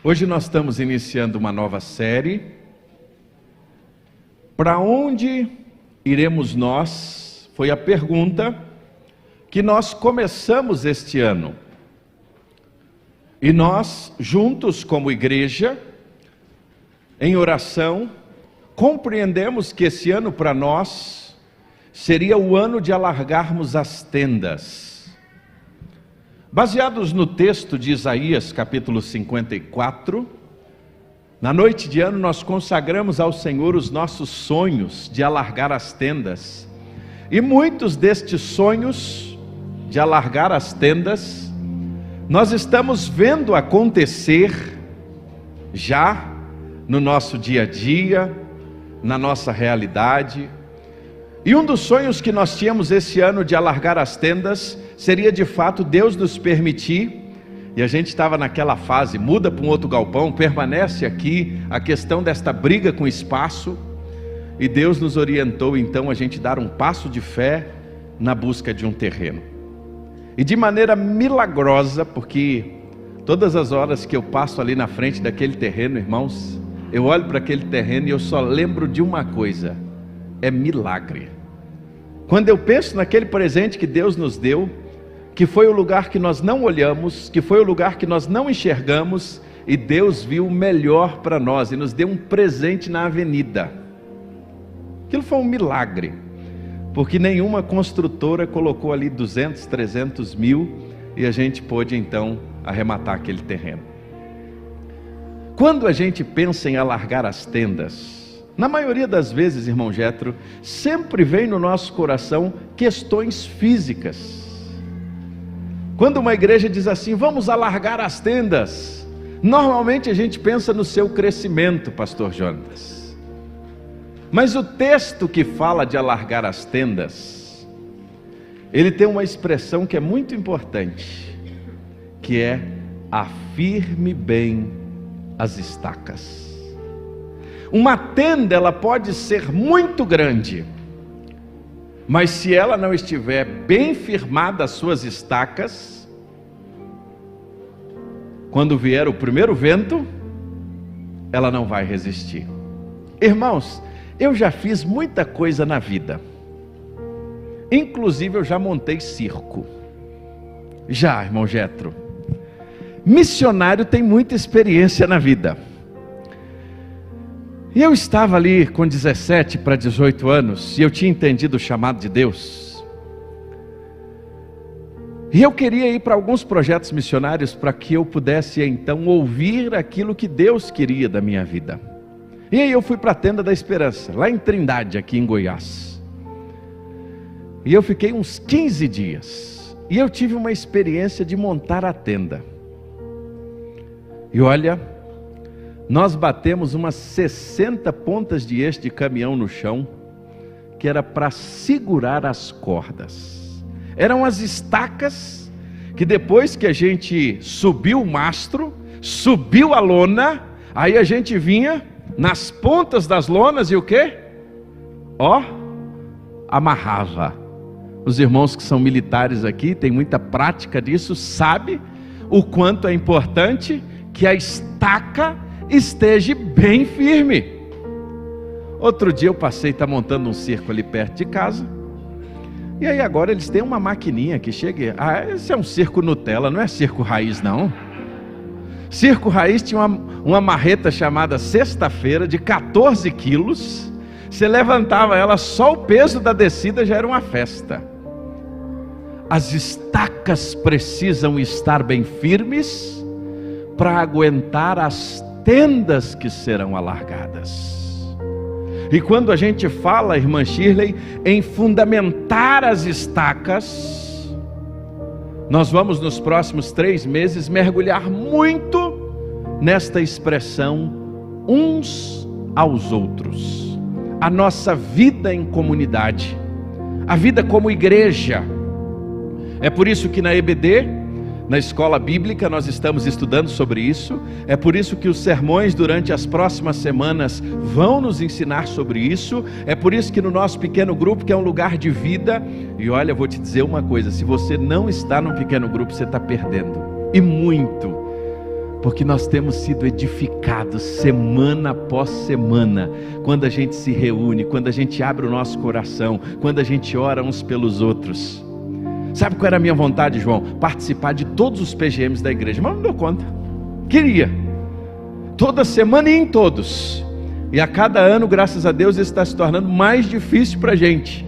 Hoje nós estamos iniciando uma nova série. Para onde iremos nós? Foi a pergunta que nós começamos este ano. E nós, juntos como igreja, em oração, compreendemos que esse ano para nós seria o ano de alargarmos as tendas. Baseados no texto de Isaías, capítulo 54, na noite de ano nós consagramos ao Senhor os nossos sonhos de alargar as tendas. E muitos destes sonhos de alargar as tendas, nós estamos vendo acontecer já no nosso dia a dia, na nossa realidade. E um dos sonhos que nós tínhamos esse ano de alargar as tendas seria de fato Deus nos permitir, e a gente estava naquela fase, muda para um outro galpão, permanece aqui, a questão desta briga com espaço, e Deus nos orientou então a gente dar um passo de fé na busca de um terreno. E de maneira milagrosa, porque todas as horas que eu passo ali na frente daquele terreno, irmãos, eu olho para aquele terreno e eu só lembro de uma coisa: é milagre. Quando eu penso naquele presente que Deus nos deu, que foi o lugar que nós não olhamos, que foi o lugar que nós não enxergamos, e Deus viu o melhor para nós e nos deu um presente na avenida. Aquilo foi um milagre, porque nenhuma construtora colocou ali 200, 300 mil, e a gente pôde então arrematar aquele terreno. Quando a gente pensa em alargar as tendas, na maioria das vezes, irmão Jetro, sempre vem no nosso coração questões físicas. Quando uma igreja diz assim, vamos alargar as tendas, normalmente a gente pensa no seu crescimento, pastor Jonas. Mas o texto que fala de alargar as tendas, ele tem uma expressão que é muito importante, que é: afirme bem as estacas. Uma tenda, ela pode ser muito grande, mas se ela não estiver bem firmada as suas estacas, quando vier o primeiro vento, ela não vai resistir. Irmãos, eu já fiz muita coisa na vida, inclusive eu já montei circo. Já, irmão Jetro. Missionário tem muita experiência na vida. E eu estava ali com 17 para 18 anos, e eu tinha entendido o chamado de Deus. E eu queria ir para alguns projetos missionários para que eu pudesse então ouvir aquilo que Deus queria da minha vida. E aí eu fui para a Tenda da Esperança, lá em Trindade, aqui em Goiás. E eu fiquei uns 15 dias. E eu tive uma experiência de montar a tenda. E olha, nós batemos umas 60 pontas de eixo de caminhão no chão, que era para segurar as cordas. Eram as estacas, que depois que a gente subiu o mastro, subiu a lona, aí a gente vinha nas pontas das lonas e o quê? Amarrava. Os irmãos que são militares aqui, tem muita prática disso, sabe o quanto é importante que a estaca esteja bem firme. Outro dia eu passei, está montando um circo ali perto de casa, e aí agora eles têm uma maquininha que chega, esse é um circo Nutella, não é circo raiz não. Circo raiz tinha uma marreta chamada Sexta-feira, de 14 quilos, você levantava ela, só o peso da descida já era uma festa. As estacas precisam estar bem firmes para aguentar as tendas que serão alargadas. E quando a gente fala, irmã Shirley, em fundamentar as estacas, nós vamos nos próximos 3 meses mergulhar muito nesta expressão uns aos outros. A nossa vida em comunidade, a vida como igreja. É por isso que na EBD, na escola bíblica, nós estamos estudando sobre isso. É por isso que os sermões durante as próximas semanas vão nos ensinar sobre isso. É por isso que no nosso pequeno grupo, que é um lugar de vida, e olha, eu vou te dizer uma coisa: se você não está num pequeno grupo, você está perdendo, e muito. porque nós temos sido edificados semana após semana, quando a gente se reúne, quando a gente abre o nosso coração, quando a gente ora uns pelos outros. Sabe qual era a minha vontade, João? Participar de todos os PGMs da igreja, mas não dou conta. Queria, toda semana e em todos. E a cada ano, graças a Deus, isso está se tornando mais difícil para a gente,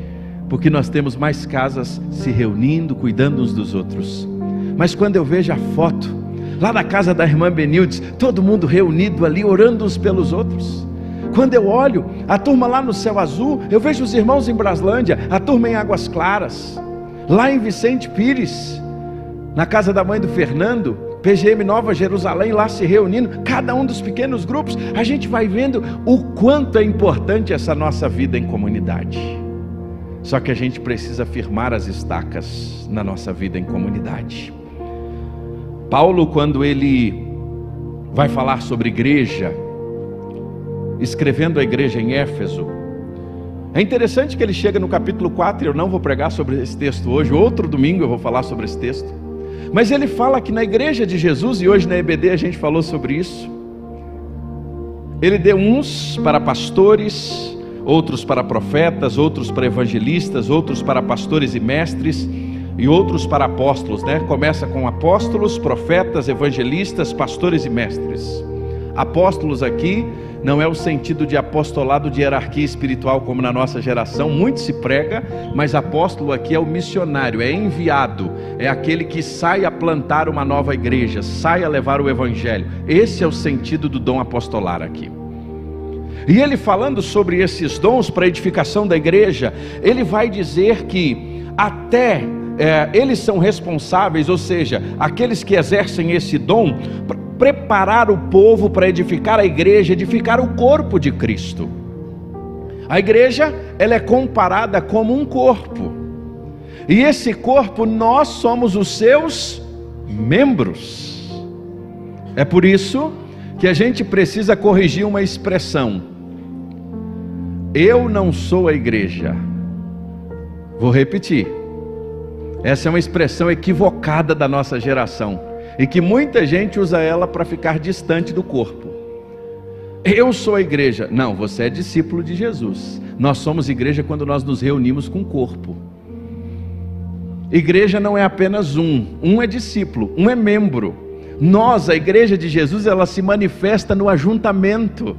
porque nós temos mais casas se reunindo, cuidando uns dos outros. Mas quando eu vejo a foto, lá na casa da irmã Benildes, todo mundo reunido ali, orando uns pelos outros. Quando eu olho a turma lá no Céu Azul, eu vejo os irmãos em Braslândia, a turma em Águas Claras, lá em Vicente Pires, na casa da mãe do Fernando, PGM Nova Jerusalém, lá se reunindo, cada um dos pequenos grupos, a gente vai vendo o quanto é importante essa nossa vida em comunidade. Só que a gente precisa firmar as estacas na nossa vida em comunidade. Paulo, quando ele vai falar sobre igreja, escrevendo a igreja em Éfeso, é interessante que ele chega no capítulo 4, e eu não vou pregar sobre esse texto hoje, outro domingo eu vou falar sobre esse texto. Mas ele fala que na igreja de Jesus, e hoje na EBD a gente falou sobre isso, ele deu uns para pastores, outros para profetas, outros para evangelistas, outros para pastores e mestres, e outros para apóstolos, né? Começa com apóstolos, profetas, evangelistas, pastores e mestres. Apóstolos aqui não é o sentido de apostolado de hierarquia espiritual como na nossa geração, muito se prega, mas apóstolo aqui é o missionário, é enviado, é aquele que sai a plantar uma nova igreja, sai a levar o evangelho. Esse é o sentido do dom apostolar aqui. E ele falando sobre esses dons para a edificação da igreja, ele vai dizer que até eles são responsáveis, ou seja, aqueles que exercem esse dom, preparar o povo para edificar a igreja, edificar o corpo de Cristo. A igreja, ela é comparada como um corpo, e esse corpo, nós somos os seus membros. É por isso que a gente precisa corrigir uma expressão: eu não sou a igreja. Vou repetir, essa é uma expressão equivocada da nossa geração, e que muita gente usa ela para ficar distante do corpo. Eu sou a igreja. Não, você é discípulo de Jesus. Nós somos igreja quando nós nos reunimos com o corpo. Igreja não é apenas um é discípulo, um é membro. Nós, a igreja de Jesus, ela se manifesta no ajuntamento.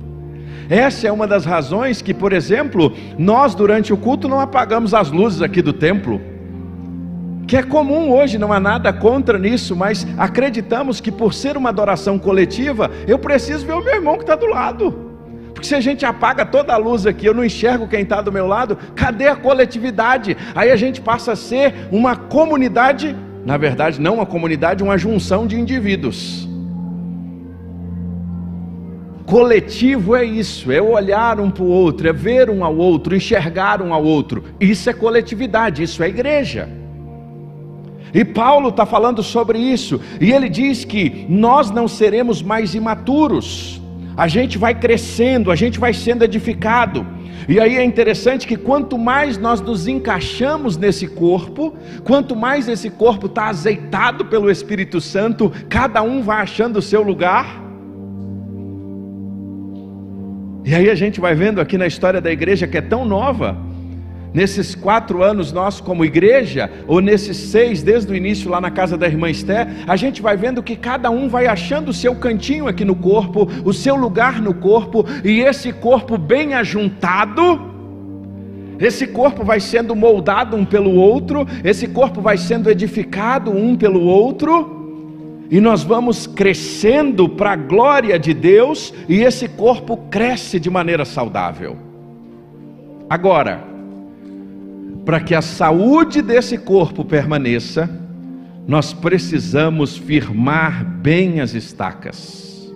Essa é uma das razões que, por exemplo, nós durante o culto não apagamos as luzes aqui do templo, que é comum hoje, não há nada contra nisso, mas acreditamos que por ser uma adoração coletiva, eu preciso ver o meu irmão que está do lado, porque se a gente apaga toda a luz aqui, eu não enxergo quem está do meu lado, cadê a coletividade? Aí a gente passa a ser uma comunidade, na verdade não uma comunidade, uma junção de indivíduos. Coletivo é isso, é olhar um para o outro, é ver um ao outro, enxergar um ao outro, isso é coletividade, isso é igreja. E Paulo está falando sobre isso, e ele diz que nós não seremos mais imaturos, a gente vai crescendo, a gente vai sendo edificado. E aí é interessante que quanto mais nós nos encaixamos nesse corpo, quanto mais esse corpo está azeitado pelo Espírito Santo, cada um vai achando o seu lugar. E aí a gente vai vendo aqui na história da igreja, que é tão nova, nesses 4 anos nós como igreja, ou nesses 6 desde o início lá na casa da irmã Esté, a gente vai vendo que cada um vai achando o seu cantinho aqui no corpo, o seu lugar no corpo, e esse corpo bem ajuntado, esse corpo vai sendo moldado um pelo outro, esse corpo vai sendo edificado um pelo outro, e nós vamos crescendo para a glória de Deus, e esse corpo cresce de maneira saudável. Agora, para que a saúde desse corpo permaneça, nós precisamos firmar bem as estacas.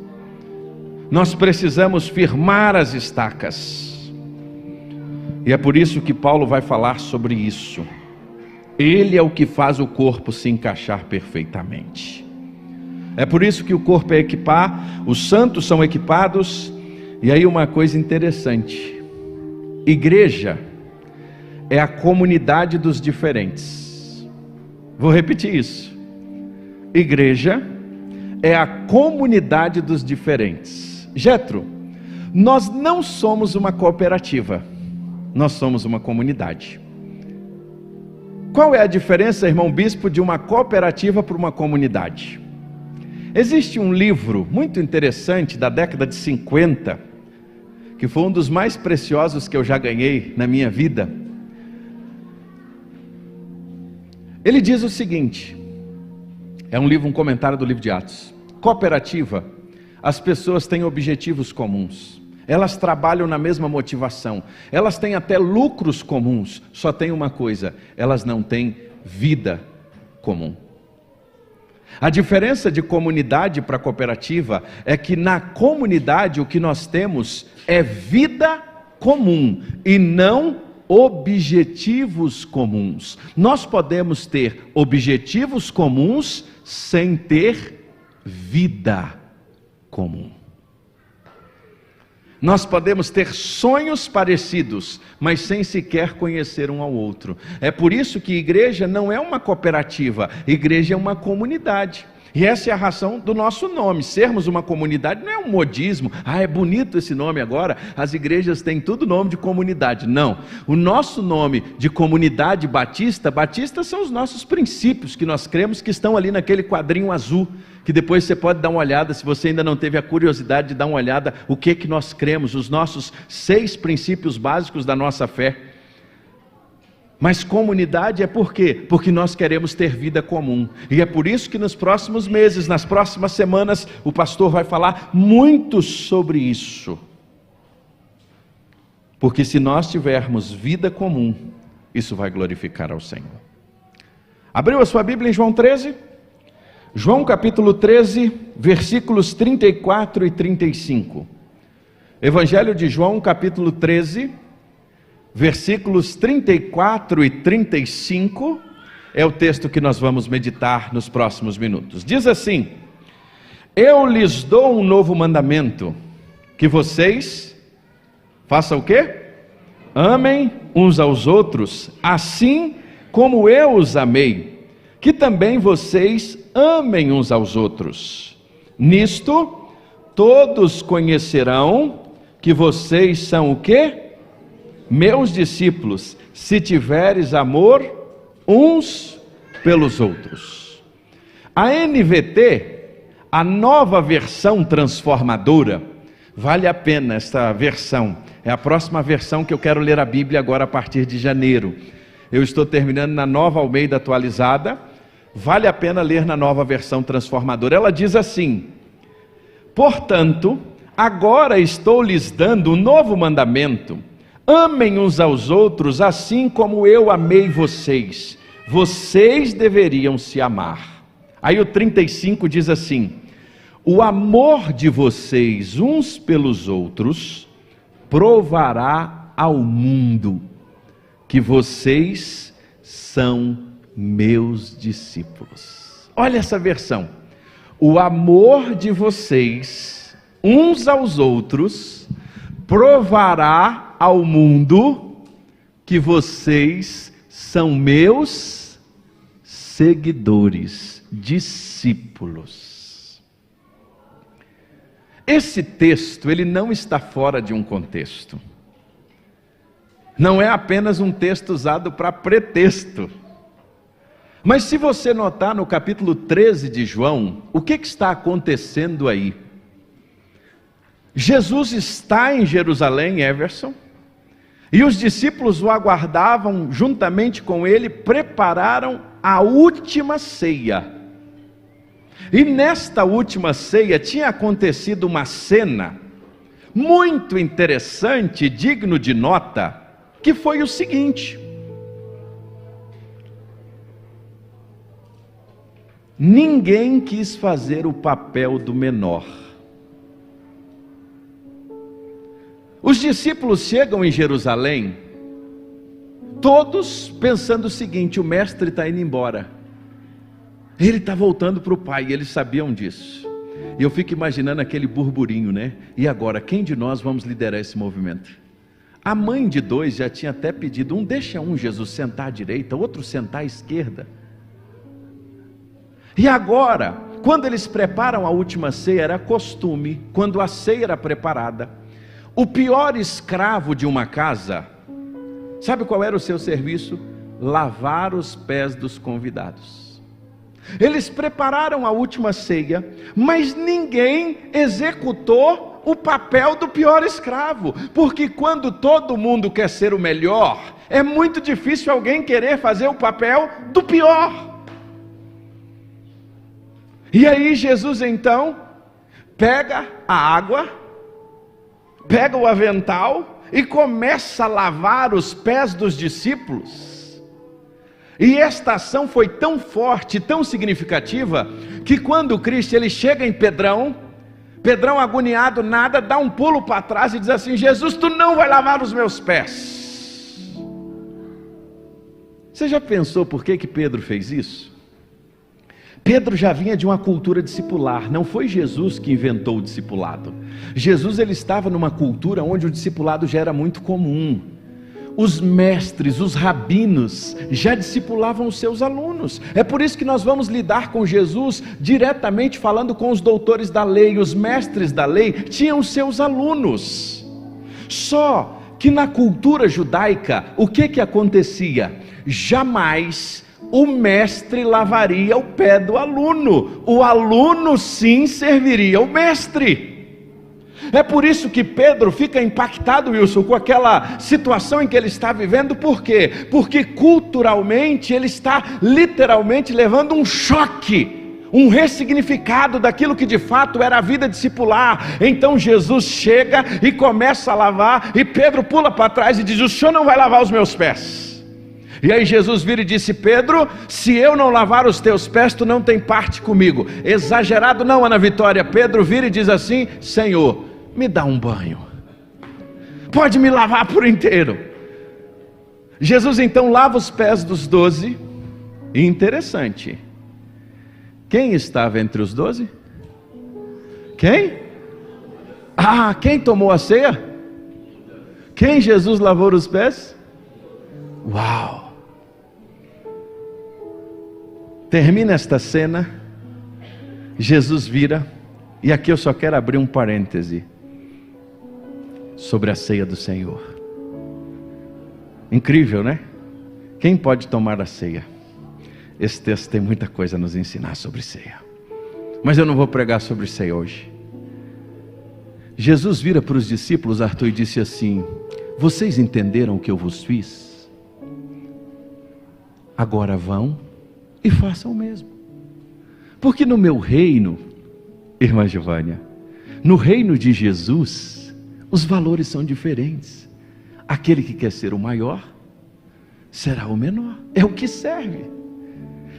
Nós precisamos firmar as estacas. E é por isso que Paulo vai falar sobre isso. Ele é o que faz o corpo se encaixar perfeitamente. É por isso que o corpo é equipar, os santos são equipados. E aí uma coisa interessante: igreja é a comunidade dos diferentes. Vou repetir isso. Igreja é a comunidade dos diferentes. Jetro, nós não somos uma cooperativa, nós somos uma comunidade. Qual é a diferença, irmão bispo, de uma cooperativa para uma comunidade? Existe um livro muito interessante da década de 50, que foi um dos mais preciosos que eu já ganhei na minha vida. Ele diz o seguinte, é um comentário do livro de Atos: cooperativa, as pessoas têm objetivos comuns, elas trabalham na mesma motivação, elas têm até lucros comuns, só tem uma coisa, elas não têm vida comum. A diferença de comunidade para cooperativa é que na comunidade o que nós temos é vida comum e não objetivos comuns. Nós podemos ter objetivos comuns sem ter vida comum. Nós podemos ter sonhos parecidos, mas sem sequer conhecer um ao outro. É por isso que igreja não é uma cooperativa, igreja é uma comunidade. E essa é a razão do nosso nome, sermos uma comunidade. Não é um modismo, é bonito esse nome agora, as igrejas têm tudo nome de comunidade. Não, o nosso nome de comunidade batista são os nossos princípios, que nós cremos, que estão ali naquele quadrinho azul, que depois você pode dar uma olhada, se você ainda não teve a curiosidade de dar uma olhada, o que nós cremos, os nossos 6 princípios básicos da nossa fé. Mas comunidade é por quê? Porque nós queremos ter vida comum. E é por isso que nos próximos meses, nas próximas semanas, o pastor vai falar muito sobre isso. Porque se nós tivermos vida comum, isso vai glorificar ao Senhor. Abriu a sua Bíblia em João 13? João capítulo 13, versículos 34 e 35. Evangelho de João capítulo 13, versículos 34 e 35, é o texto que nós vamos meditar nos próximos minutos. Diz assim: eu lhes dou um novo mandamento, que vocês façam o quê? Amem uns aos outros, assim como eu os amei, que também vocês amem uns aos outros. Nisto, todos conhecerão que vocês são o quê? Meus discípulos, se tiveres amor uns pelos outros. A NVT, a nova versão transformadora, vale a pena esta versão, é a próxima versão que eu quero ler a Bíblia agora a partir de janeiro. Eu estou terminando na Nova Almeida atualizada, vale a pena ler na nova versão transformadora. Ela diz assim: portanto, agora estou lhes dando um novo mandamento, amem uns aos outros assim como eu amei vocês. Vocês deveriam se amar. Aí o 35 diz assim: o amor de vocês uns pelos outros provará ao mundo que vocês são meus discípulos. Olha essa versão: o amor de vocês uns aos outros provará ao mundo que vocês são meus seguidores, discípulos. Esse texto, ele não está fora de um contexto. Não é apenas um texto usado para pretexto. Mas se você notar no capítulo 13 de João, o que está acontecendo aí? Jesus está em Jerusalém, Everson, e os discípulos o aguardavam, juntamente com ele, prepararam a última ceia. E nesta última ceia tinha acontecido uma cena muito interessante, digno de nota, que foi o seguinte: ninguém quis fazer o papel do menor. Os discípulos chegam em Jerusalém, todos pensando o seguinte: o mestre está indo embora, ele está voltando para o Pai, e eles sabiam disso. E eu fico imaginando aquele burburinho, né? E agora, quem de nós vamos liderar esse movimento? A mãe de 2 já tinha até pedido: deixa Jesus sentar à direita, outro sentar à esquerda. E agora, Quando eles preparam a última ceia, era costume, quando a ceia era preparada, o pior escravo de uma casa, sabe qual era o seu serviço? Lavar os pés dos convidados. Eles prepararam a última ceia, mas ninguém executou o papel do pior escravo, porque quando todo mundo quer ser o melhor, é muito difícil alguém querer fazer o papel do pior. E aí Jesus então pega a água, pega o avental e começa a lavar os pés dos discípulos. E esta ação foi tão forte, tão significativa, que quando Cristo ele chega em Pedrão agoniado, nada, dá um pulo para trás e diz assim: Jesus, tu não vai lavar os meus pés. Você já pensou por que Pedro fez isso? Pedro já vinha de uma cultura discipular, não foi Jesus que inventou o discipulado. Jesus ele estava numa cultura onde o discipulado já era muito comum. Os mestres, os rabinos já discipulavam os seus alunos. É por isso que nós vamos lidar com Jesus diretamente falando com os doutores da lei. Os mestres da lei tinham os seus alunos. Só que na cultura judaica, o que acontecia? Jamais o mestre lavaria o pé do aluno. O aluno sim serviria o mestre. É por isso que Pedro fica impactado, Wilson, com aquela situação em que ele está vivendo. Por quê? Porque culturalmente ele está literalmente levando um choque, um ressignificado daquilo que de fato era a vida discipular. Então Jesus chega e começa a lavar, e Pedro pula para trás e diz: o senhor não vai lavar os meus pés. E aí Jesus vira e disse: Pedro, se eu não lavar os teus pés, tu não tem parte comigo. Exagerado não, Ana Vitória. Pedro vira e diz assim: Senhor, me dá um banho, pode me lavar por inteiro. Jesus então lava os pés dos 12. E interessante, quem estava entre os 12? Quem? Quem tomou a ceia? Quem Jesus lavou os pés? Uau! Termina esta cena, Jesus vira, e aqui eu só quero abrir um parêntese sobre a ceia do Senhor. Incrível, né? Quem pode tomar a ceia? Esse texto tem muita coisa a nos ensinar sobre ceia, mas eu não vou pregar sobre ceia hoje. Jesus vira para os discípulos, Arthur, e disse assim: vocês entenderam o que eu vos fiz? Agora vão e façam o mesmo. Porque no meu reino, irmã Giovânia, no reino de Jesus, os valores são diferentes. Aquele que quer ser o maior, será o menor. É o que serve.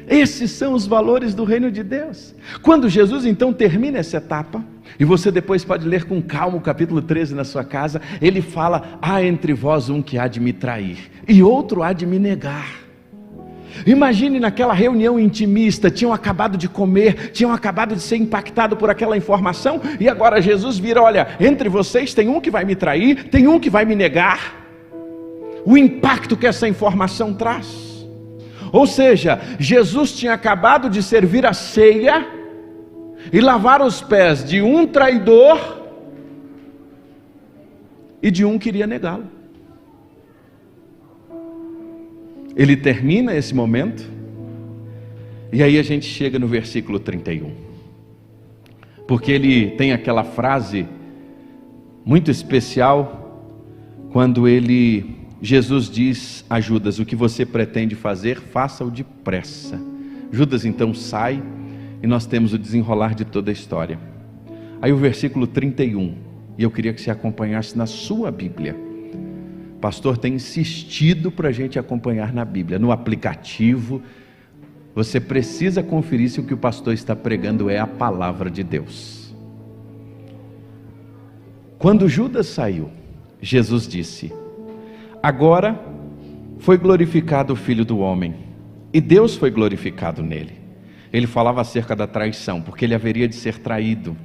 Esses são os valores do reino de Deus. Quando Jesus então termina essa etapa, e você depois pode ler com calma o capítulo 13 na sua casa, ele fala: há entre vós um que há de me trair, e outro há de me negar. Imagine naquela reunião intimista, tinham acabado de comer, tinham acabado de ser impactado por aquela informação, e agora Jesus vira: olha, entre vocês tem um que vai me trair, tem um que vai me negar. O impacto que essa informação traz. Ou seja, Jesus tinha acabado de servir a ceia e lavar os pés de um traidor e de um que iria negá-lo. Ele termina esse momento, e aí a gente chega no versículo 31, porque ele tem aquela frase muito especial, quando Jesus diz a Judas: o que você pretende fazer, faça-o depressa. Judas então sai, e nós temos o desenrolar de toda a história. Aí o versículo 31, e eu queria que você acompanhasse na sua Bíblia. O pastor tem insistido para a gente acompanhar na Bíblia, no aplicativo. Você precisa conferir se o que o pastor está pregando é a palavra de Deus. Quando Judas saiu, Jesus disse: agora foi glorificado o Filho do Homem, e Deus foi glorificado nele. Ele falava acerca da traição, porque ele haveria de ser traído,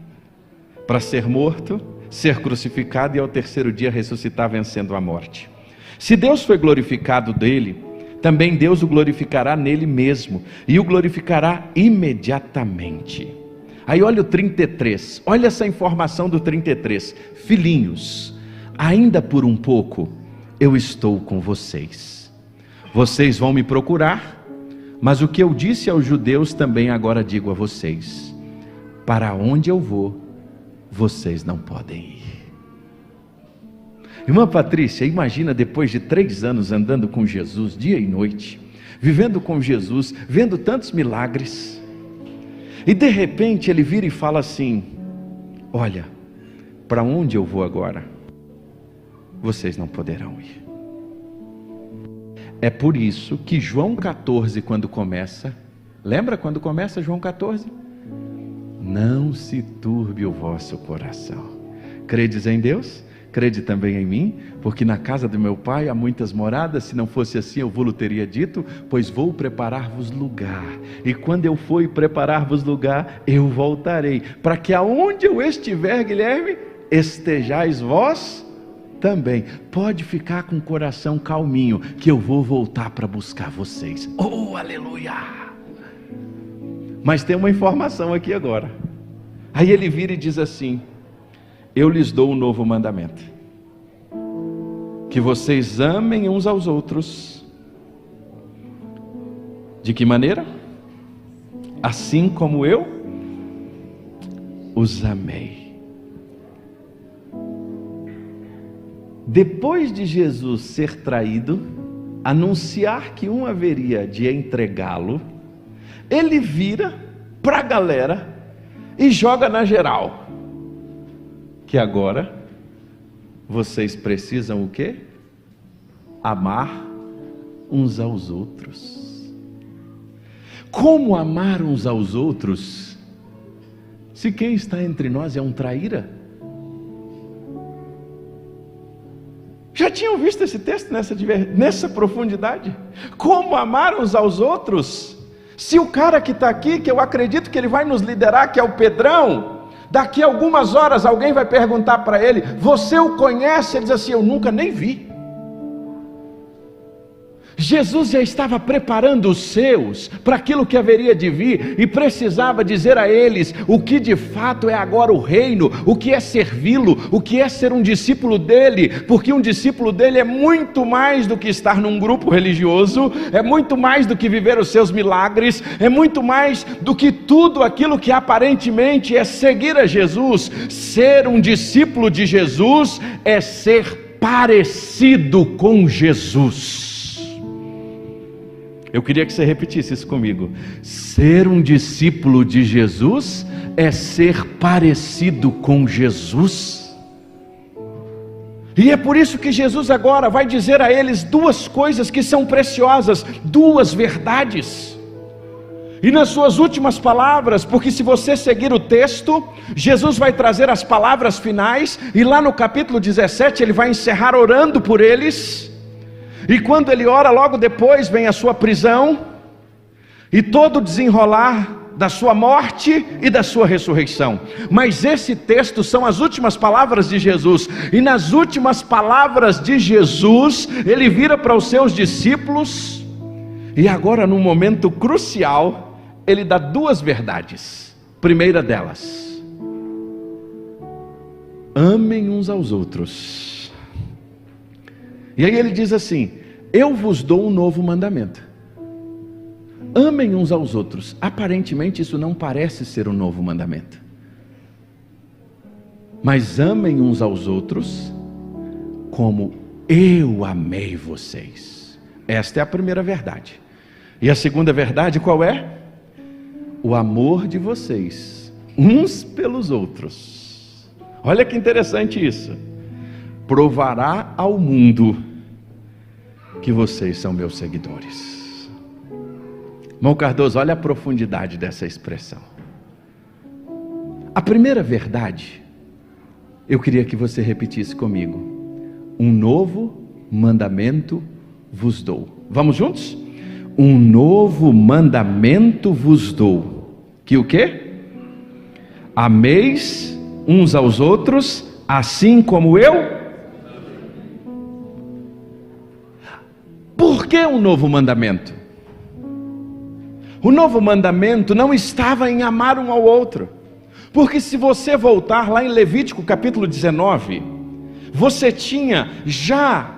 para ser morto, ser crucificado e ao terceiro dia ressuscitar, vencendo a morte. Se Deus foi glorificado dele, também Deus o glorificará nele mesmo, e o glorificará imediatamente. Aí olha o 33, olha essa informação do 33. Filhinhos, ainda por um pouco eu estou com vocês. Vocês vão me procurar, mas o que eu disse aos judeus também agora digo a vocês: para onde eu vou, vocês não podem ir. Irmã Patrícia, imagina depois de 3 anos andando com Jesus dia e noite, vivendo com Jesus, vendo tantos milagres, e de repente ele vira e fala assim: olha, para onde eu vou agora, vocês não poderão ir. É por isso que João 14, quando começa, lembra quando começa João 14? Não se turbe o vosso coração. Credes em Deus? Crede também em mim, porque na casa do meu pai há muitas moradas. Se não fosse assim eu vou-lo teria dito, pois vou preparar-vos lugar, e quando eu for preparar-vos lugar, eu voltarei, para que aonde eu estiver, Guilherme, estejais vós também. Pode ficar com o coração calminho, que eu vou voltar para buscar vocês. Oh, aleluia! Mas tem uma informação aqui agora. Aí ele vira e diz assim: eu lhes dou um novo mandamento, que vocês amem uns aos outros. De que maneira? Assim como eu os amei. Depois de Jesus ser traído, anunciar que um haveria de entregá-lo, ele vira para a galera e joga na geral, que agora vocês precisam o quê? Amar uns aos outros. Como amar uns aos outros, se quem está entre nós é um traíra? Já tinham visto esse texto nessa profundidade? Como amar uns aos outros, se o cara que está aqui, que eu acredito que ele vai nos liderar, que é o Pedrão, daqui a algumas horas alguém vai perguntar para ele: você o conhece? Ele diz assim: eu nunca nem vi. Jesus já estava preparando os seus para aquilo que haveria de vir, e precisava dizer a eles o que de fato é agora o reino, o que é servi-lo, o que é ser um discípulo dele, porque um discípulo dele é muito mais do que estar num grupo religioso, é muito mais do que viver os seus milagres, é muito mais do que tudo aquilo que aparentemente é seguir a Jesus. Ser um discípulo de Jesus é ser parecido com Jesus. Eu queria que você repetisse isso comigo. Ser um discípulo de Jesus é ser parecido com Jesus. E é por isso que Jesus agora vai dizer a eles 2 coisas que são preciosas, 2 verdades. E nas suas últimas palavras, porque se você seguir o texto, Jesus vai trazer as palavras finais, e lá no capítulo 17 ele vai encerrar orando por eles. E quando ele ora, logo depois vem a sua prisão e todo o desenrolar da sua morte e da sua ressurreição. Mas esse texto são as últimas palavras de Jesus, e nas últimas palavras de Jesus, ele vira para os seus discípulos, e agora num momento crucial, ele dá 2 verdades. Primeira delas: amem uns aos outros. E aí ele diz assim: eu vos dou um novo mandamento. Amem uns aos outros. Aparentemente isso não parece ser um novo mandamento. Mas amem uns aos outros como eu amei vocês. Esta é a primeira verdade. E a segunda verdade qual é? O amor de vocês uns pelos outros. Olha que interessante isso. Provará ao mundo que vocês são meus seguidores. Irmão Cardoso, olha a profundidade dessa expressão. A primeira verdade, eu queria que você repetisse comigo: um novo mandamento vos dou. Vamos juntos? Um novo mandamento vos dou. Que o quê? Ameis uns aos outros, assim como eu. Por que um novo mandamento? O novo mandamento não estava em amar um ao outro. Porque se você voltar lá em Levítico capítulo 19, você tinha já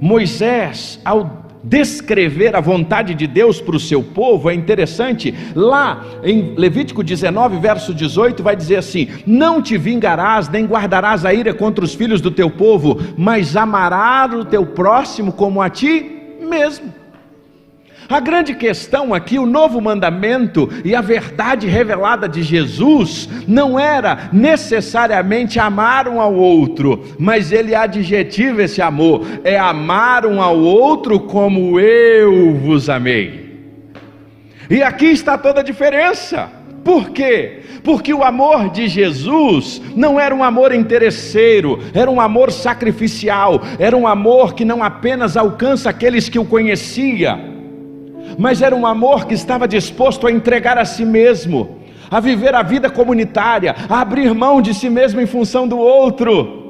Moisés, ao descrever a vontade de Deus para o seu povo, é interessante, lá em Levítico 19, verso 18, vai dizer assim: não te vingarás, nem guardarás a ira contra os filhos do teu povo, mas amarás o teu próximo como a ti mesmo. A grande questão aqui, o novo mandamento e a verdade revelada de Jesus, não era necessariamente amar um ao outro, mas ele adjetiva esse amor, é amar um ao outro como eu vos amei. E aqui está toda a diferença. Por quê? Porque o amor de Jesus não era um amor interesseiro, era um amor sacrificial, era um amor que não apenas alcança aqueles que o conheciam, mas era um amor que estava disposto a entregar a si mesmo, a viver a vida comunitária, a abrir mão de si mesmo em função do outro.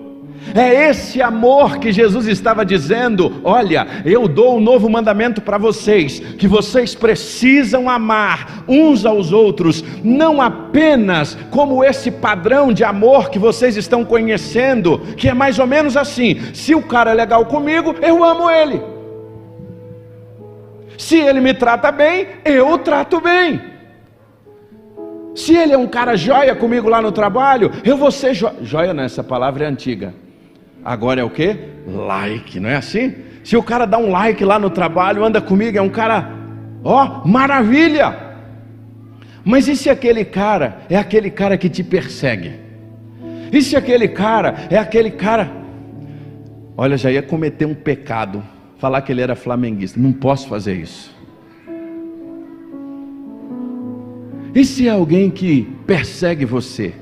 É esse amor que Jesus estava dizendo: olha, eu dou um novo mandamento para vocês, que vocês precisam amar uns aos outros, não apenas como esse padrão de amor que vocês estão conhecendo, que é mais ou menos assim: se o cara é legal comigo, eu amo ele. Se ele me trata bem, eu o trato bem. Se ele é um cara joia comigo lá no trabalho, eu vou ser joia. Nessa palavra é antiga. Agora é o que? Like, não é assim? Se o cara dá um like lá no trabalho, anda comigo, é um cara, ó, maravilha. Mas e se aquele cara é aquele cara que te persegue? E se aquele cara é aquele cara, olha, já ia cometer um pecado, falar que ele era flamenguista, não posso fazer isso. E se é alguém que persegue você?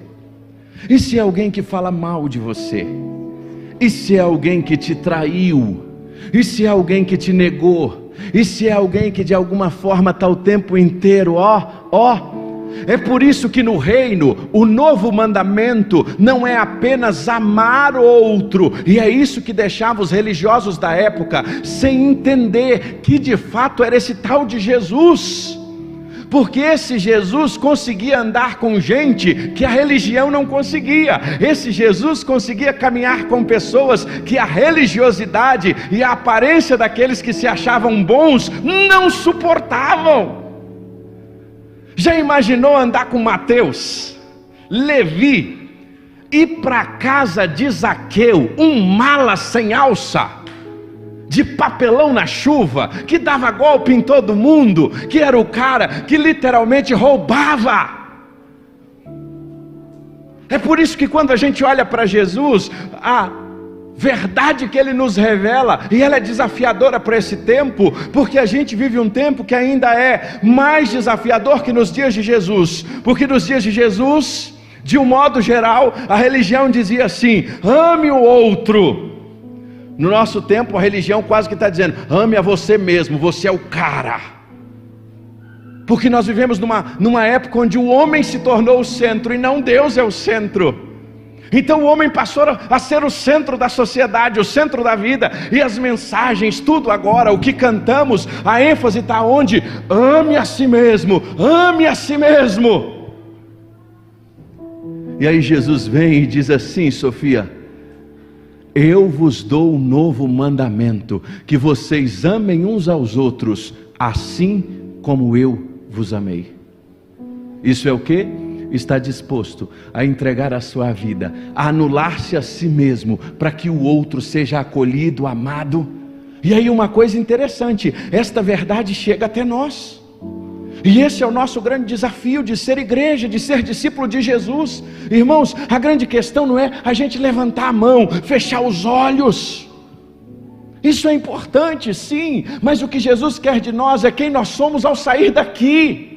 E se é alguém que fala mal de você? E se é alguém que te traiu? E se é alguém que te negou? E se é alguém que de alguma forma está o tempo inteiro, é por isso que no reino, o novo mandamento não é apenas amar o outro, e é isso que deixava os religiosos da época sem entender que de fato era esse tal de Jesus, porque esse Jesus conseguia andar com gente que a religião não conseguia, esse Jesus conseguia caminhar com pessoas que a religiosidade e a aparência daqueles que se achavam bons não suportavam. Já imaginou andar com Mateus, Levi, ir para a casa de Zaqueu, um mala sem alça, de papelão na chuva, que dava golpe em todo mundo, que era o cara que literalmente roubava? É por isso que quando a gente olha para Jesus, a verdade que ele nos revela, e ela é desafiadora para esse tempo, porque a gente vive um tempo que ainda é mais desafiador que nos dias de Jesus, porque nos dias de Jesus, de um modo geral, a religião dizia assim: ame o outro. No nosso tempo a religião quase que está dizendo: ame a você mesmo, você é o cara. Porque nós vivemos numa época onde o homem se tornou o centro e não Deus é o centro. Então o homem passou a ser o centro da sociedade, o centro da vida, e as mensagens, tudo agora, o que cantamos, a ênfase está onde? Ame a si mesmo, ame a si mesmo. E aí Jesus vem e diz assim: Sofia, eu vos dou um novo mandamento, que vocês amem uns aos outros, assim como eu vos amei. Isso é o quê? Está disposto a entregar a sua vida, a anular-se a si mesmo, para que o outro seja acolhido, amado. E aí uma coisa interessante, esta verdade chega até nós, e esse é o nosso grande desafio de ser igreja, de ser discípulo de Jesus. Irmãos, a grande questão não é a gente levantar a mão, fechar os olhos. Isso é importante, sim, mas o que Jesus quer de nós é quem nós somos ao sair daqui.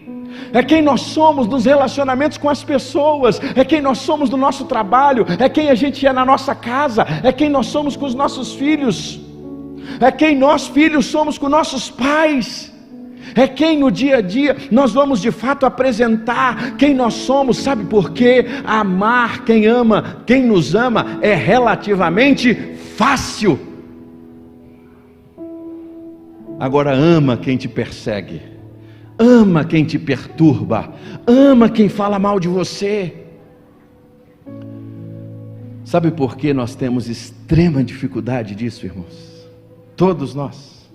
É quem nós somos nos relacionamentos com as pessoas, é quem nós somos no nosso trabalho, é quem a gente é na nossa casa, é quem nós somos com os nossos filhos, é quem nós filhos somos com nossos pais, é quem no dia a dia nós vamos de fato apresentar quem nós somos. Sabe por quê? Amar quem ama, quem nos ama é relativamente fácil. Agora ama quem te persegue, ama quem te perturba, ama quem fala mal de você. Sabe por que nós temos extrema dificuldade disso, irmãos? Todos nós.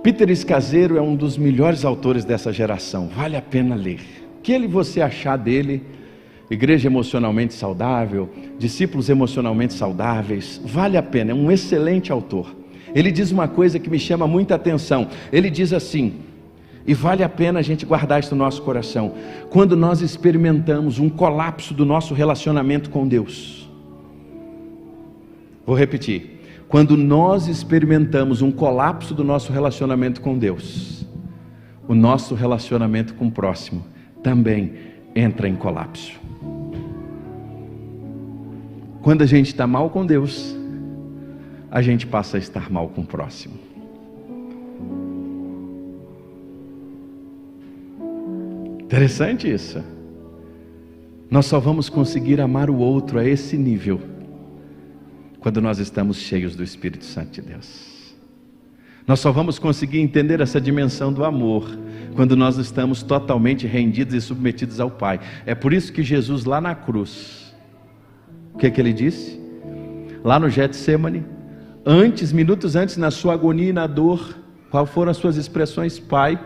Peter Escaseiro é um dos melhores autores dessa geração, vale a pena ler. O que você achar dele, Igreja Emocionalmente Saudável, Discípulos Emocionalmente Saudáveis, vale a pena, é um excelente autor. Ele diz uma coisa que me chama muita atenção, ele diz assim, e vale a pena a gente guardar isso no nosso coração: quando nós experimentamos um colapso do nosso relacionamento com Deus, vou repetir, quando nós experimentamos um colapso do nosso relacionamento com Deus, o nosso relacionamento com o próximo também entra em colapso. Quando a gente está mal com Deus, a gente passa a estar mal com o próximo. Interessante isso. Nós só vamos conseguir amar o outro a esse nível quando nós estamos cheios do Espírito Santo de Deus. Nós só vamos conseguir entender essa dimensão do amor quando nós estamos totalmente rendidos e submetidos ao Pai. É por isso que Jesus lá na cruz, o que ele disse? Lá no Getsemane, minutos antes, na sua agonia e na dor, qual foram as suas expressões? Pai,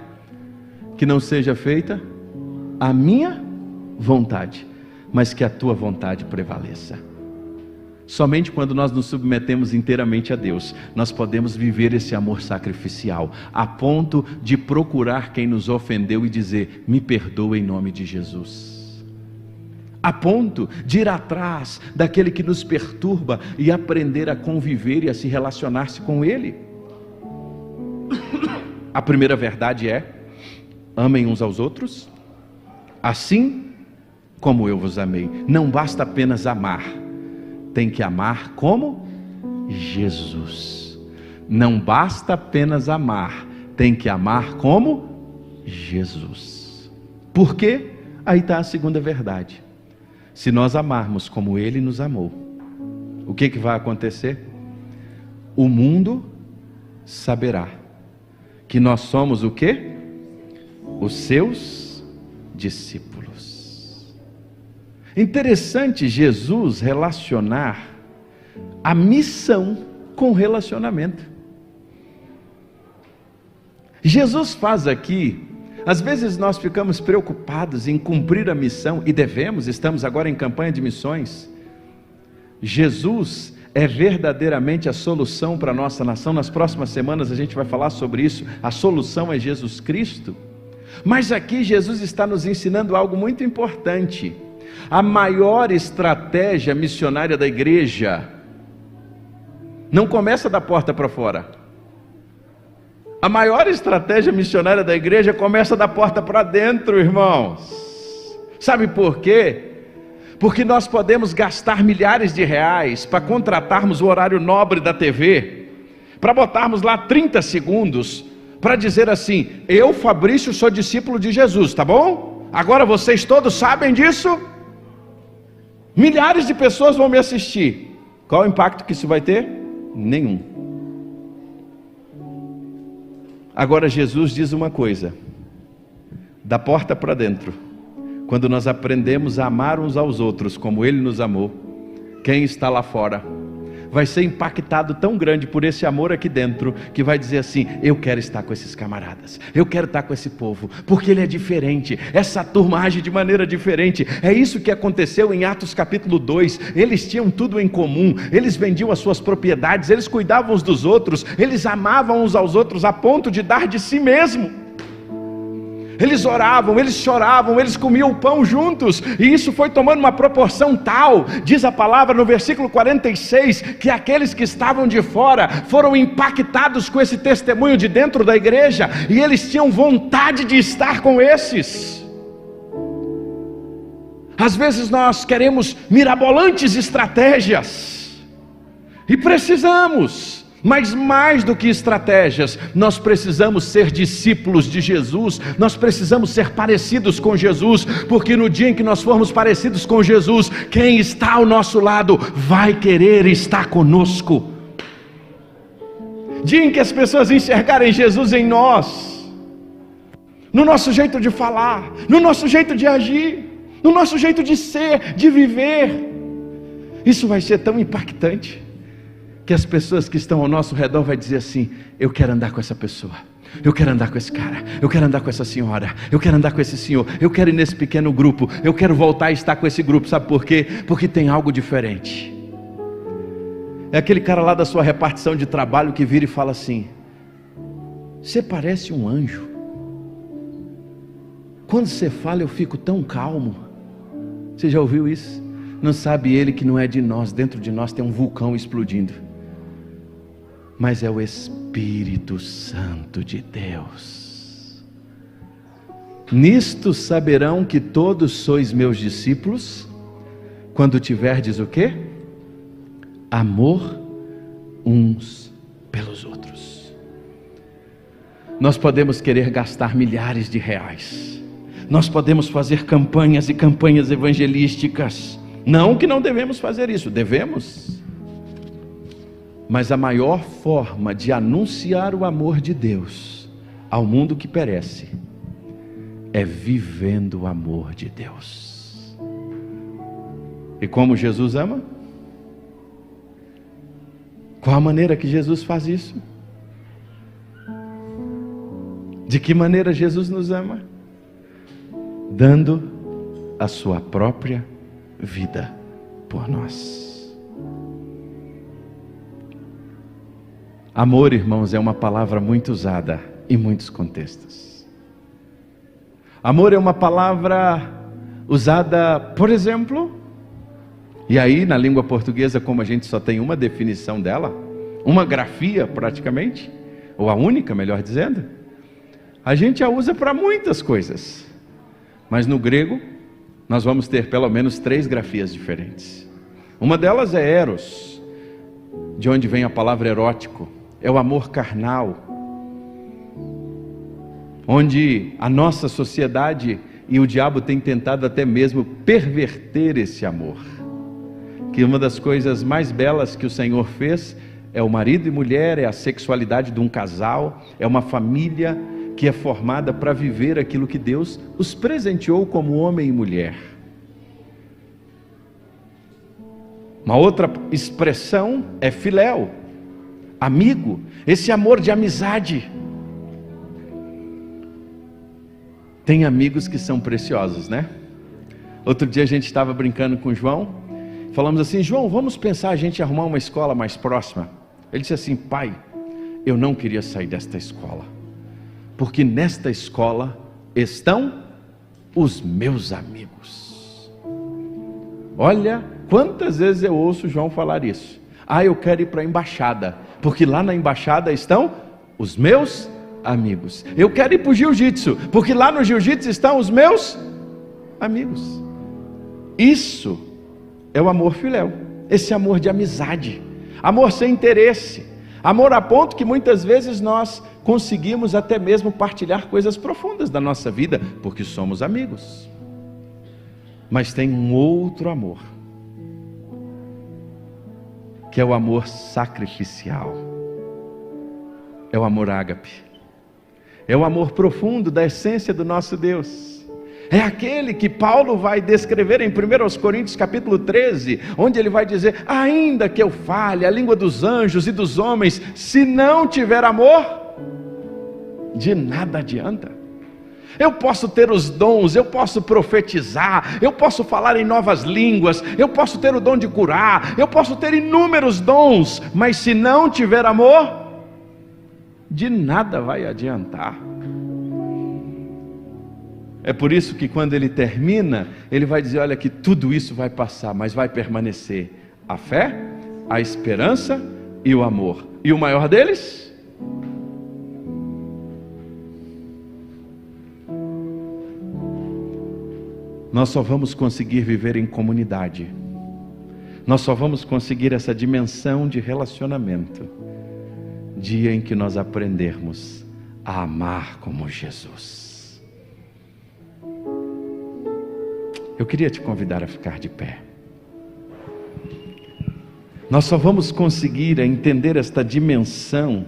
que não seja feita a minha vontade, mas que a tua vontade prevaleça. Somente quando nós nos submetemos inteiramente a Deus, nós podemos viver esse amor sacrificial, a ponto de procurar quem nos ofendeu e dizer: me perdoa em nome de Jesus. A ponto de ir atrás daquele que nos perturba e aprender a conviver e a se relacionar-se com ele. A primeira verdade é: amem uns aos outros, assim como eu vos amei. Não basta apenas amar, tem que amar como Jesus. Não basta apenas amar, tem que amar como Jesus. Por quê? Aí está a segunda verdade. Se nós amarmos como Ele nos amou, o que vai acontecer? O mundo saberá que nós somos o quê? Os seus discípulos. Interessante Jesus relacionar a missão com relacionamento. Jesus faz aqui, às vezes nós ficamos preocupados em cumprir a missão, e devemos, estamos agora em campanha de missões. Jesus é verdadeiramente a solução para a nossa nação. Nas próximas semanas a gente vai falar sobre isso. A solução é Jesus Cristo. Mas aqui Jesus está nos ensinando algo muito importante. A maior estratégia missionária da igreja não começa da porta para fora. A maior estratégia missionária da igreja começa da porta para dentro, irmãos. Sabe por quê? Porque nós podemos gastar milhares de reais para contratarmos o horário nobre da TV, para botarmos lá 30 segundos, para dizer assim: eu, Fabrício, sou discípulo de Jesus, tá bom? Agora vocês todos sabem disso? Milhares de pessoas vão me assistir. Qual o impacto que isso vai ter? Nenhum. Agora Jesus diz uma coisa: da porta para dentro, quando nós aprendemos a amar uns aos outros como Ele nos amou, quem está lá fora vai ser impactado tão grande por esse amor aqui dentro, que vai dizer assim: eu quero estar com esses camaradas, eu quero estar com esse povo, porque ele é diferente, essa turma age de maneira diferente. É isso que aconteceu em Atos capítulo 2, eles tinham tudo em comum, eles vendiam as suas propriedades, eles cuidavam uns dos outros, eles amavam uns aos outros a ponto de dar de si mesmo. Eles oravam, eles choravam, eles comiam o pão juntos, e isso foi tomando uma proporção tal, diz a palavra no versículo 46, que aqueles que estavam de fora foram impactados com esse testemunho de dentro da igreja, e eles tinham vontade de estar com esses. Às vezes nós queremos mirabolantes estratégias, e precisamos, mas mais do que estratégias, nós precisamos ser discípulos de Jesus, nós precisamos ser parecidos com Jesus, porque no dia em que nós formos parecidos com Jesus, quem está ao nosso lado vai querer estar conosco. Dia em que as pessoas enxergarem Jesus em nós, no nosso jeito de falar, no nosso jeito de agir, no nosso jeito de ser, de viver, Isso vai ser tão impactante, que as pessoas que estão ao nosso redor vão dizer assim: eu quero andar com essa pessoa, eu quero andar com esse cara, eu quero andar com essa senhora, eu quero andar com esse senhor, eu quero ir nesse pequeno grupo, eu quero voltar a estar com esse grupo. Sabe por quê? Porque tem algo diferente. É aquele cara lá da sua repartição de trabalho que vira e fala assim: você parece um anjo, quando você fala eu fico tão calmo. Você já ouviu isso? Não sabe ele que não é de nós, dentro de nós tem um vulcão explodindo, mas é o Espírito Santo de Deus. Nisto saberão que todos sois meus discípulos, quando tiverdes o quê? Amor uns pelos outros. Nós podemos querer gastar milhares de reais, nós podemos fazer campanhas e campanhas evangelísticas. Não que não devemos fazer isso, devemos. Mas a maior forma de anunciar o amor de Deus ao mundo que perece é vivendo o amor de Deus. E como Jesus ama? Qual a maneira que Jesus faz isso? De que maneira Jesus nos ama? Dando a sua própria vida por nós. Amor, irmãos, é uma palavra muito usada em muitos contextos. Amor é uma palavra usada, por exemplo, e aí na língua portuguesa, como a gente só tem uma definição dela, uma grafia praticamente, ou a única, melhor dizendo, a gente a usa para muitas coisas. Mas no grego, nós vamos ter pelo menos 3 grafias diferentes. Uma delas é eros, de onde vem a palavra erótico. É o amor carnal, onde a nossa sociedade e o diabo tem tentado até mesmo perverter esse amor. Que uma das coisas mais belas que o Senhor fez é o marido e mulher, é a sexualidade de um casal, é uma família que é formada para viver aquilo que Deus os presenteou como homem e mulher. Uma outra expressão é filéu, amigo, esse amor de amizade. Tem amigos que são preciosos, né? Outro dia a gente estava brincando com o João, falamos assim: João, vamos pensar a gente arrumar uma escola mais próxima. Ele disse assim: pai, eu não queria sair desta escola, porque nesta escola estão os meus amigos. Olha, quantas vezes eu ouço o João falar isso. Ah, eu quero ir para a embaixada, porque lá na embaixada estão os meus amigos. Eu quero ir para o jiu-jitsu, porque lá no jiu-jitsu estão os meus amigos. Isso é o amor filéu, esse amor de amizade, amor sem interesse, amor a ponto que muitas vezes nós conseguimos até mesmo partilhar coisas profundas da nossa vida, porque somos amigos. Mas tem um outro amor, que é o amor sacrificial, é o amor ágape, é o amor profundo da essência do nosso Deus. É aquele que Paulo vai descrever em 1 Coríntios capítulo 13, onde ele vai dizer: ainda que eu fale a língua dos anjos e dos homens, se não tiver amor, de nada adianta. Eu posso ter os dons, eu posso profetizar, eu posso falar em novas línguas, eu posso ter o dom de curar, eu posso ter inúmeros dons, mas se não tiver amor, de nada vai adiantar. É por isso que quando ele termina, ele vai dizer: olha, que tudo isso vai passar, mas vai permanecer a fé, a esperança e o amor. E o maior deles? Nós só vamos conseguir viver em comunidade, nós só vamos conseguir essa dimensão de relacionamento dia em que nós aprendermos a amar como Jesus. Eu queria te convidar a ficar de pé. Nós só vamos conseguir entender esta dimensão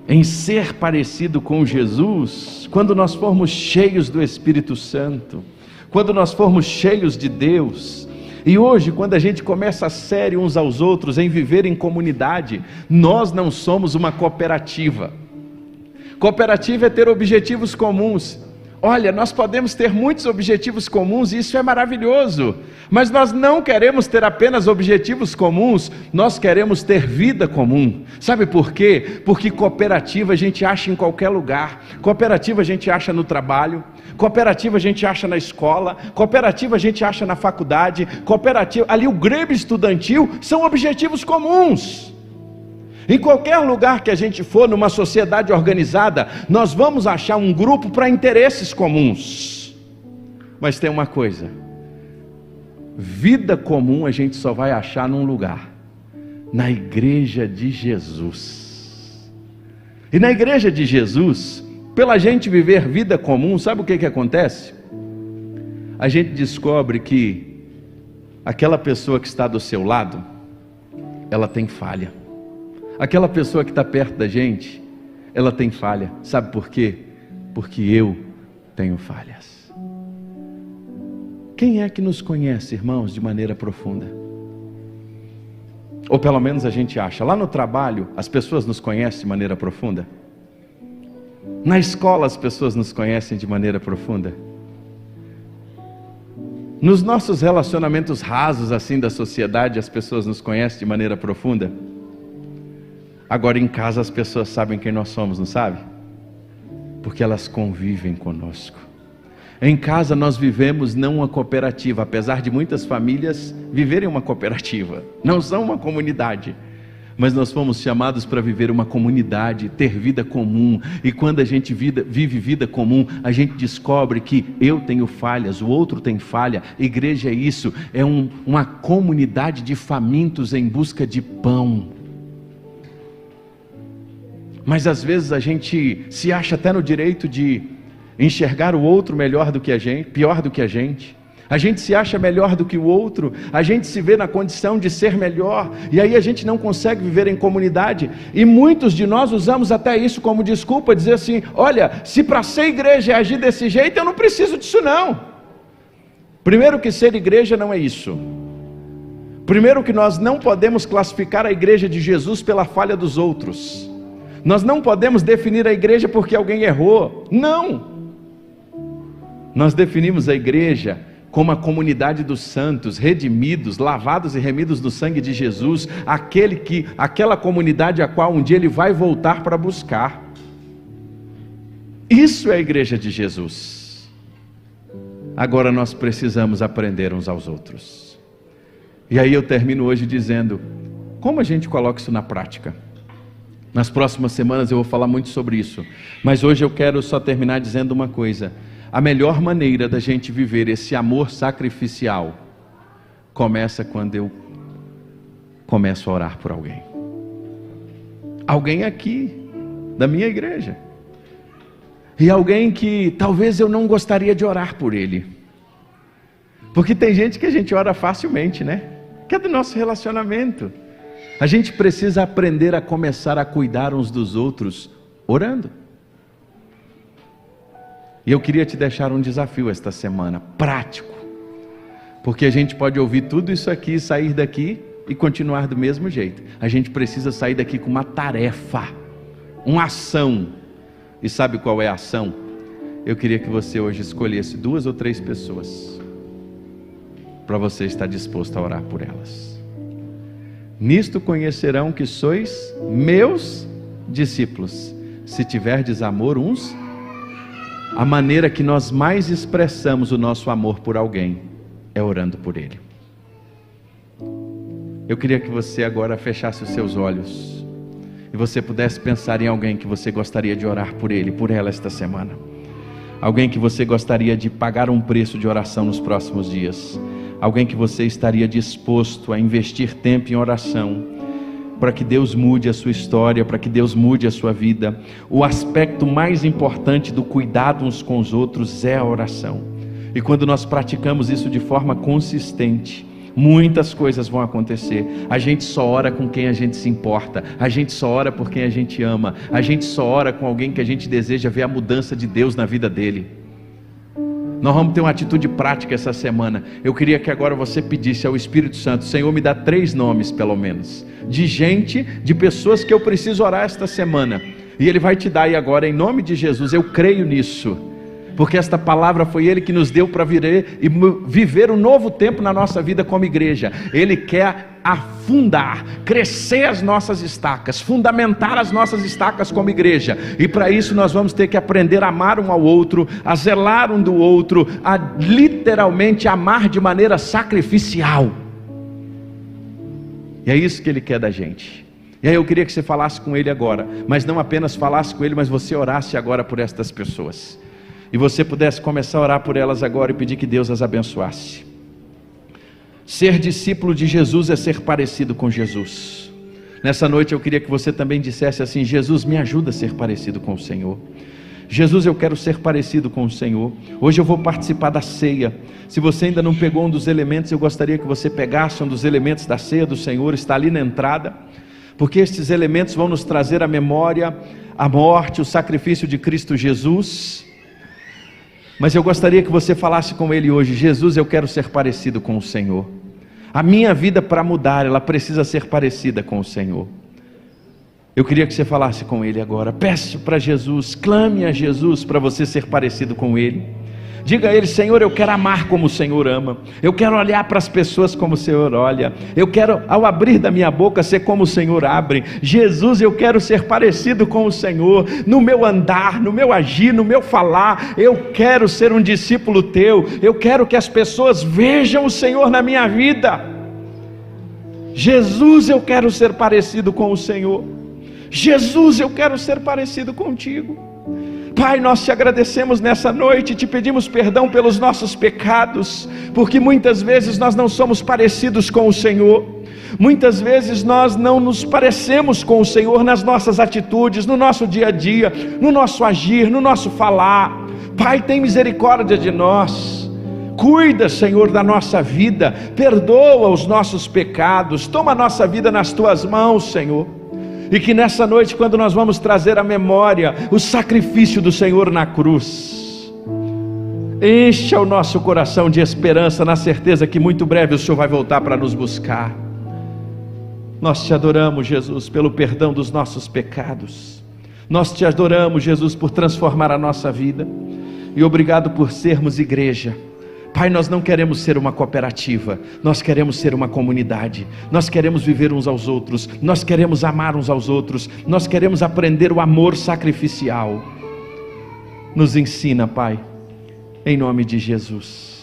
em ser parecido com Jesus quando nós formos cheios do Espírito Santo, quando nós formos cheios de Deus. E hoje, quando a gente começa a sério uns aos outros em viver em comunidade, nós não somos uma cooperativa. Cooperativa é ter objetivos comuns. Olha, nós podemos ter muitos objetivos comuns e isso é maravilhoso, mas nós não queremos ter apenas objetivos comuns, nós queremos ter vida comum. Sabe por quê? Porque cooperativa a gente acha em qualquer lugar. Cooperativa a gente acha no trabalho, cooperativa a gente acha na escola, cooperativa a gente acha na faculdade, cooperativa, ali o grêmio estudantil são objetivos comuns. Em qualquer lugar que a gente for, numa sociedade organizada, nós vamos achar um grupo para interesses comuns. Mas tem uma coisa: vida comum a gente só vai achar num lugar, na igreja de Jesus. E na igreja de Jesus, pela gente viver vida comum, sabe o que acontece? A gente descobre que aquela pessoa que está do seu lado, ela tem falha. Aquela pessoa que está perto da gente, ela tem falha. Sabe por quê? Porque eu tenho falhas. Quem é que nos conhece, irmãos, de maneira profunda? Ou pelo menos a gente acha. Lá no trabalho, as pessoas nos conhecem de maneira profunda? Na escola, as pessoas nos conhecem de maneira profunda? Nos nossos relacionamentos rasos assim da sociedade, as pessoas nos conhecem de maneira profunda? Agora em casa as pessoas sabem quem nós somos, não sabe? Porque elas convivem conosco. Em casa nós vivemos não uma cooperativa, apesar de muitas famílias viverem uma cooperativa, não são uma comunidade, mas nós fomos chamados para viver uma comunidade, ter vida comum. E quando a gente vive vida comum, a gente descobre que eu tenho falhas, o outro tem falha. Igreja é isso, é uma comunidade de famintos em busca de pão. Mas às vezes a gente se acha até no direito de enxergar o outro melhor do que a gente, pior do que a gente se acha melhor do que o outro, a gente se vê na condição de ser melhor, e aí a gente não consegue viver em comunidade, e muitos de nós usamos até isso como desculpa, dizer assim: olha, se para ser igreja é agir desse jeito, eu não preciso disso não. Primeiro que ser igreja não é isso. Primeiro que nós não podemos classificar a igreja de Jesus pela falha dos outros. Nós não podemos definir a igreja porque alguém errou. Não! Nós definimos a igreja como a comunidade dos santos, redimidos, lavados e remidos do sangue de Jesus, aquela comunidade a qual um dia Ele vai voltar para buscar. Isso é a igreja de Jesus. Agora nós precisamos aprender uns aos outros. E aí eu termino hoje dizendo, como a gente coloca isso na prática? Nas próximas semanas eu vou falar muito sobre isso, mas hoje eu quero só terminar dizendo uma coisa: a melhor maneira da gente viver esse amor sacrificial começa quando eu começo a orar por alguém. Alguém aqui da minha igreja, e alguém que talvez eu não gostaria de orar por ele, porque tem gente que a gente ora facilmente, né? Que é do nosso relacionamento. A gente precisa aprender a começar a cuidar uns dos outros orando. E eu queria te deixar um desafio esta semana, prático, porque a gente pode ouvir tudo isso aqui, sair daqui e continuar do mesmo jeito. A gente precisa sair daqui com uma tarefa, uma ação. E sabe qual é a ação? Eu queria que você hoje escolhesse 2 ou 3 pessoas para você estar disposto a orar por elas. Nisto conhecerão que sois meus discípulos, se tiverdes amor uns. A maneira que nós mais expressamos o nosso amor por alguém é orando por ele. Eu queria que você agora fechasse os seus olhos e você pudesse pensar em alguém que você gostaria de orar por ele, por ela esta semana. Alguém que você gostaria de pagar um preço de oração nos próximos dias. Alguém que você estaria disposto a investir tempo em oração, para que Deus mude a sua história, para que Deus mude a sua vida. O aspecto mais importante do cuidado uns com os outros é a oração. E quando nós praticamos isso de forma consistente, muitas coisas vão acontecer. A gente só ora com quem a gente se importa, a gente só ora por quem a gente ama, a gente só ora com alguém que a gente deseja ver a mudança de Deus na vida dele. Nós vamos ter uma atitude prática essa semana. Eu queria que agora você pedisse ao Espírito Santo: Senhor, me dá 3 nomes pelo menos, de gente, de pessoas que eu preciso orar esta semana. E Ele vai te dar aí agora, em nome de Jesus. Eu creio nisso, porque esta palavra foi Ele que nos deu para viver um novo tempo na nossa vida como igreja. Ele quer afundar, crescer as nossas estacas, fundamentar as nossas estacas como igreja. E para isso nós vamos ter que aprender a amar um ao outro, a zelar um do outro, a literalmente amar de maneira sacrificial. E é isso que Ele quer da gente. E aí eu queria que você falasse com Ele agora, mas não apenas falasse com Ele, mas você orasse agora por estas pessoas. E você pudesse começar a orar por elas agora e pedir que Deus as abençoasse. Ser discípulo de Jesus é ser parecido com Jesus. Nessa noite eu queria que você também dissesse assim: Jesus, me ajuda a ser parecido com o Senhor. Jesus, eu quero ser parecido com o Senhor. Hoje eu vou participar da ceia. Se você ainda não pegou um dos elementos, eu gostaria que você pegasse um dos elementos da ceia do Senhor. Está ali na entrada, porque estes elementos vão nos trazer à memória a morte, o sacrifício de Cristo Jesus. Mas eu gostaria que você falasse com Ele hoje: Jesus, eu quero ser parecido com o Senhor. A minha vida, para mudar, ela precisa ser parecida com o Senhor. Eu queria que você falasse com Ele agora. Peça para Jesus, clame a Jesus para você ser parecido com Ele. Diga a Ele: Senhor, eu quero amar como o Senhor ama. Eu quero olhar para as pessoas como o Senhor olha. Eu quero, ao abrir da minha boca, ser como o Senhor abre. Jesus, eu quero ser parecido com o Senhor. No meu andar, no meu agir, no meu falar. Eu quero ser um discípulo Teu. Eu quero que as pessoas vejam o Senhor na minha vida. Jesus, eu quero ser parecido com o Senhor. Jesus, eu quero ser parecido contigo. Pai, nós te agradecemos nessa noite, te pedimos perdão pelos nossos pecados, porque muitas vezes nós não somos parecidos com o Senhor, muitas vezes nós não nos parecemos com o Senhor nas nossas atitudes, no nosso dia a dia, no nosso agir, no nosso falar. Pai, tem misericórdia de nós, cuida, Senhor, da nossa vida, perdoa os nossos pecados, toma a nossa vida nas Tuas mãos, Senhor. E que nessa noite, quando nós vamos trazer à memória o sacrifício do Senhor na cruz, encha o nosso coração de esperança, na certeza que muito breve o Senhor vai voltar para nos buscar. Nós te adoramos, Jesus, pelo perdão dos nossos pecados. Nós te adoramos, Jesus, por transformar a nossa vida. E obrigado por sermos igreja. Pai, nós não queremos ser uma cooperativa, nós queremos ser uma comunidade, nós queremos viver uns aos outros, nós queremos amar uns aos outros, nós queremos aprender o amor sacrificial. Nos ensina, Pai, em nome de Jesus.